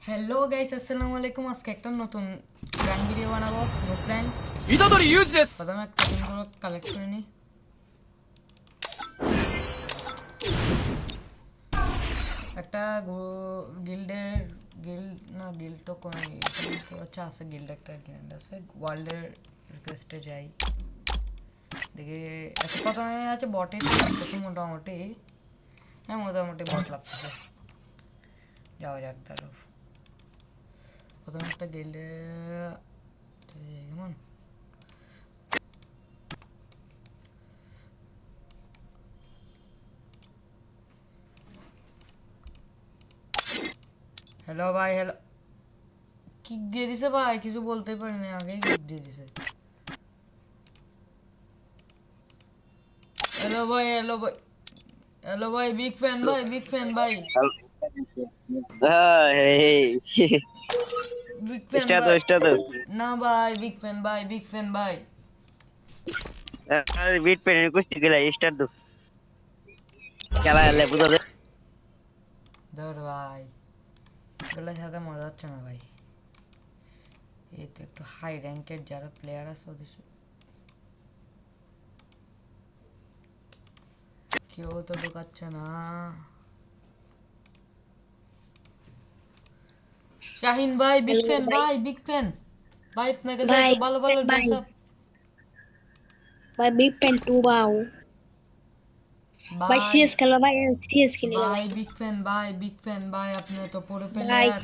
Hello guys, আসসালামু আলাইকুম। আজকে একটা নতুন প্র্যাঙ্ক ভিডিও বানাবো। No prank. 虎杖裕二です。 প্রথমে একটা টোকেনগুলো কালেক্ট করে নিই। একটা গিল্ডের গিল্ড তো কোন আচ্ছা আছে, গিল্ড একটা গিল্ড আছে। ওয়ার্ল্ডের রিকোয়েস্টে যাই, দেখি। আচ্ছা, প্রথমে আছে বটে তো লাগতেছে মোটামুটি। হ্যাঁ, মোটামুটি বট লাগতেছে। যাওয়া যাক তার। প্রথমে একটা গিল্ডে কেমন। হ্যালো ভাই, হ্যালো। কিক দিয়ে দিছে ভাই, কিছু বলতে পারিনি, আগেই কিক দিয়ে দিছে। হ্যালো ভাই, হ্যালো ভাই, হ্যালো ভাই, বিগ ফ্যান ভাই, বিগ ফ্যান ভাই, বিগ ফ্যান Está todo, ভাই। está todo. না ভাই, বিগ ফ্যান ভাই, বিগ ফ্যান ভাই। Beat pen कुछ गला start दो খেলা এলে বুঝা দে ধর ভাই, এগুলোর সাথে মজা হচ্ছে না ভাই। এই তো একটু হাই র্যাঙ্কের যারা প্লেয়ার আছে ওদের কেউ তো ঢোকাচ্ছে না। শাহিন ভাই, বিগ हेलो फैन भाई भाई, बिग फैन भाई। इतने के साथ भाई बालो फैन बालो भाई ड्रेस अप भाई बिग फैन टू बाऊ भाई भाई। सीएस खेलो भाई सीएस खेलेगा भाई भाई बिग फैन भाई, बिग फैन भाई, अपने तो पूरे भाई प्लेयर।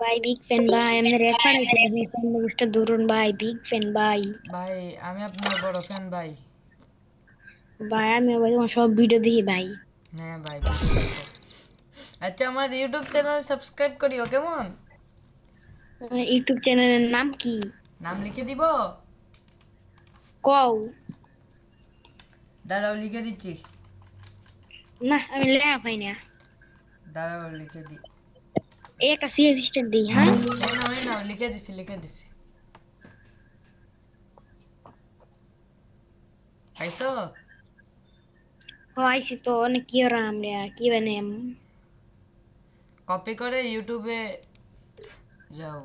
भाई बिग फैन भाई हमने रेड पड़ा है बिग फैन में उसका दूरन भाई बिग फैन भाई ভাই আমি আপনার বড় ফ্যান ভাই। ভাই আমি ভাই তোমার সব ভিডিও দেখি ভাই হ্যাঁ ভাই, ভিডিও দেখো। আচ্ছা, আমার ইউটিউব চ্যানেল সাবস্ক্রাইব করিও কেমন। ইউটিউব চ্যানেলের নাম কি নাম লিখে দিব। কও দাঁড়াও, লিখে দিচ্ছি। না আমি লেখা পাই না দাঁড়াও, লিখে দি। এই একটা সিএস স্টার দিই হ্যাঁ এই নাও, লিখে দিছি, লিখে দিছি। পাইছো। ও আইসি তো অনেক কি ওরা আমরা কি বানাম কপি করে ইউটিউবে যাও,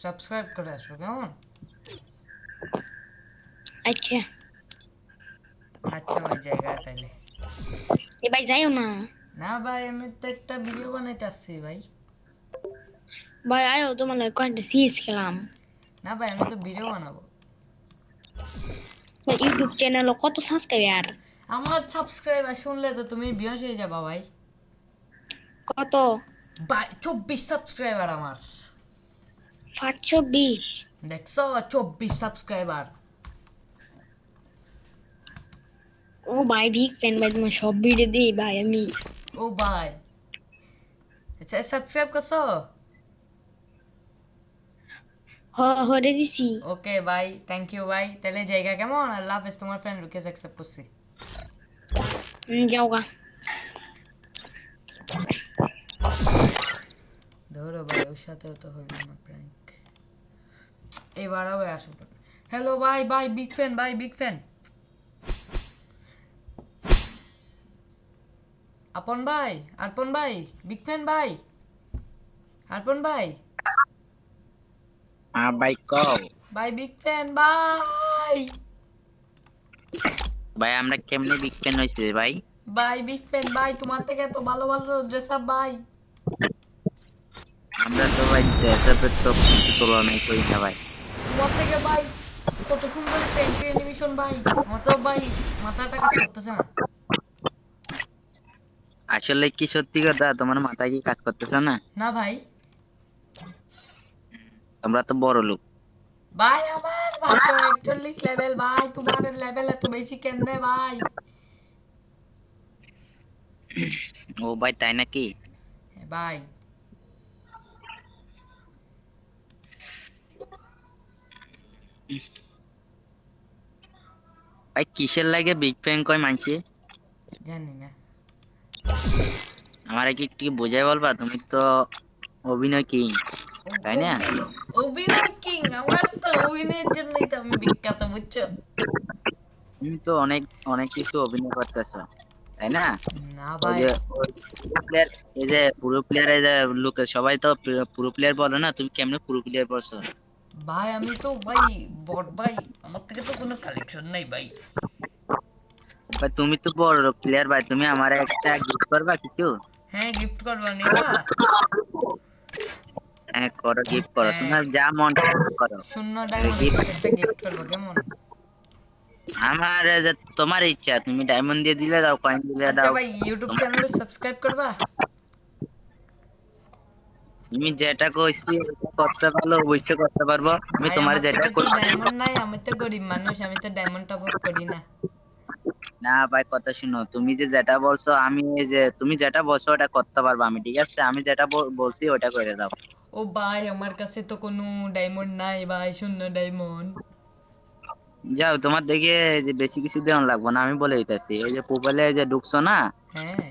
সাবস্ক্রাইব করে আসো কেমন। আচ্ছা আচ্ছা ভাই, জায়গায় তাইলে। এ ভাই যাইও না না ভাই, আমি তো একটা ভিডিও বানাইতে আসছি ভাই। ভাই আয়ো তোমার লাগে কয়েকটা সিএস খেলাম না ভাই, আমি তো ভিডিও বানাবো। ভাই ইউটিউব চ্যানেল কত সাবস্ক্রাইবার আমার সাবস্ক্রাইবার শুনলে তো তুমি বিহস হয়ে যাবা ভাই। কত ভাই 24 সাবস্ক্রাইবার আমার। 520 দেখছো, 24 সাবস্ক্রাইবার। ও ভাই বিগ ফ্যান ভাই তোমার সব ভিডিও দিই ভাই আমি ও ভাই, আচ্ছা সাবস্ক্রাইব করছো। হরে দিছি ওকে ভাই, থ্যাংক ইউ ভাই। তাহলে জায়গা কেমন। আল্লাহ হাফেজ, তোমার ফ্রেন্ড রিকোয়েস্ট অ্যাকসেপ্ট করছি। যাওগা ধরো ভাই, ওর সাথেও তো হইল না প্র্যাঙ্ক। এবার হবে আসো। হ্যালো ভাই, ভাই বিগ ফ্যান ভাই, বিগ ফ্যান। আপন ভাই, আরপন ভাই, বিগ ফ্যান ভাই, আরপন ভাই, ভাই কও ভাই বিগ ফ্যান ভাই, ভাই আমরা কেমনে বিগ পেন হইছে ভাই ভাই বিগ ফ্যান ভাই, তোমার থেকে তো ভালো ভালো ড্রেস আপ ভাই। আমরা তো ভাই ড্রেসআপের তো কিছু তুলনাই করি না ভাই তোমার থেকে ভাই কত সুন্দর একটা এন্ট্রি অ্যানিমেশন ভাই। আমার তো ভাই মাথাটা কাজ করতেছে না। আসলে কি সত্যি কথা তোমার মাথায় কি কাজ করতেছে না না ভাই। তোমরা তো বড় লোক ভাই আমার মাত্র 41 লেভেল ভাই, তোমার লেভেল এত বেশি কেমনে ভাই। ও ভাই তাই নাকি হ্যাঁ ভাই। ভাই কিসের লাগে বিগ পেন কয় মানছে জানি না। আমারে কি একটু বোঝাই বলবা তুমি তো অভিনয় কি তাই না অভিনয় কিং, আমার তো অভিনয়ের জন্যই তো আমি বিখ্যাত, বুঝছো। তুমি তো অনেক অনেক কিছু অভিনয় করতেছো তাই না না ওই ভাই, যে প্লেয়ার, এই যে পুরো প্লেয়ার, এই যে লোকে সবাই তো পুরো প্লেয়ার বলে না, তুমি কেমনে পুরো প্লেয়ার বলছো? ভাই আমি তো ভাই বট ভাই, আমার থেকে তো কোনো কালেকশন নাই ভাই। ভাই তুমি তো বড় প্লেয়ার ভাই, তুমি আমার একটা গিফট করবা কিছু? হ্যাঁ গিফট করবা, নেবা? হ্যাঁ করো, গিফট করো, হ্যাঁ, তোমার যা মন চায় করো। শূন্য ডায়মন্ডের গিফট কাছে একটা গিফট করবো কেমন? আমার যে তোমার ইচ্ছা, তুমি ডায়মন্ড দিয়ে দিলে দাও, কয়েন দিলে আচ্ছা দাও। ভাই, ইউটিউব তোমার চ্যানেল সাবস্ক্রাইব করবা? তুমি যেটা কইছি ওটা করতে পারলো অবশ্যই করতে পারবো, আমি ভাই তোমার আমার যেটা থেকে তো কইছি। ডায়মন্ড নাই, আমি তো গরিব মানুষ, আমি তো ডায়মন্ড টপ আপ করি না। না ভাই কথা শুনো, তুমি যে যেটা বলছো, আমি এই যে তুমি যেটা বলছো ওটা করতে পারবো আমি, ঠিক আছে? আমি যেটা বলছি ওটা করে দাও। ও ভাই আমার কাছে তো কোনো ডায়মন্ড নাই ভাই, শূন্য ডায়মন্ড। যাও, তোমার দেখে যে বেশি কিছু দেওয়া লাগবে না, আমি বলে দিতেছি, এই যে প্রোফাইলে যে ঢুকছো না, হ্যাঁ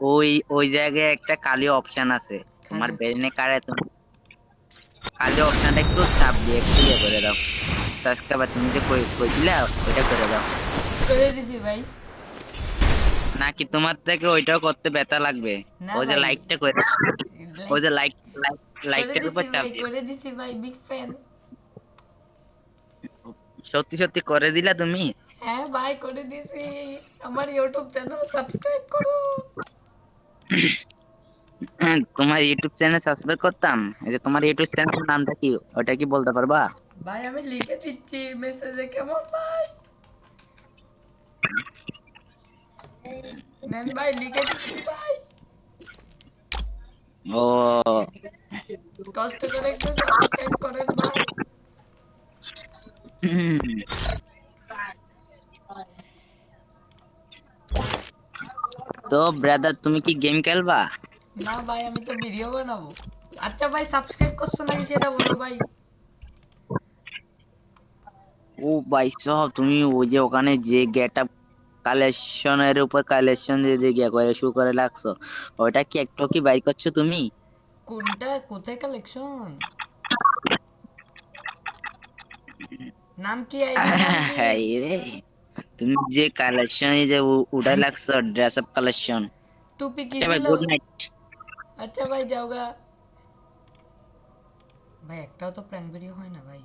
ওই ওই জায়গায় একটা কালি অপশন আছে, তোমার খালি ব্রেনে কারে, তুমি কালি অপশনটা একটু চাপ দিয়ে একটু ইয়ে করে দাও, সাবস্ক্রাইবার তুমি যে কইছিলা ওইটা করে দাও। করে দিছি ভাই। নাকি তোমার থেকে ওইটাও করতে ব্যথা লাগবে? না ওই যে ভাই, লাইকটা করে, ওই লাইক যে লাইক লাইক করে লাইকটার উপর দিছি চাপ ভাই, দিয়ে, করে দিছি ভাই, বিগ ফ্যান। সত্যি সত্যি করে দিলা তুমি? হ্যাঁ ভাই করে দিছি, আমার ইউটিউব চ্যানেল সাবস্ক্রাইব করো। তোমার ইউটিউব চ্যানেল সাবস্ক্রাইব করতাম, এই যে তোমার ইউটিউব চ্যানেলের নামটা কি, ওটা কি বলতে পারবা? ভাই আমি লিখে দিচ্ছি মেসেজে, কেমন ভাই? নেন ভাই, লিখে দিচ্ছি ভাই, ও কষ্ট করে একটু সাবস্ক্রাইব করেন ভাই। হুম। তো ব্রাদার তুমি কি গেম খেলবা? না ভাই আমি তো ভিডিও বানাবো। আচ্ছা ভাই, সাবস্ক্রাইব করছো নাকি সেটা বলো ভাই। ও ভাই সব, তুমি ওই যে ওখানে যে গেট আপ কালেকশনের উপর কালেকশন দিয়ে যে গিয়া করে শু করে লাগছো, ওটা কি একটু কি বাই করছো তুমি? কোনটা, কোথায় কালেকশন? নাম কি, আইডির নাম কি? হাই রে, তুমি যে কালেকশন যে উড়াই লাগছো, ড্রেস আপ কালেকশন। টুপি কি আচ্ছা ভাই ছিল? Good night. আচ্ছা ভাই যাওগা। ভাই একটাও তো প্র্যাঙ্ক ভিডিও হয় না ভাই।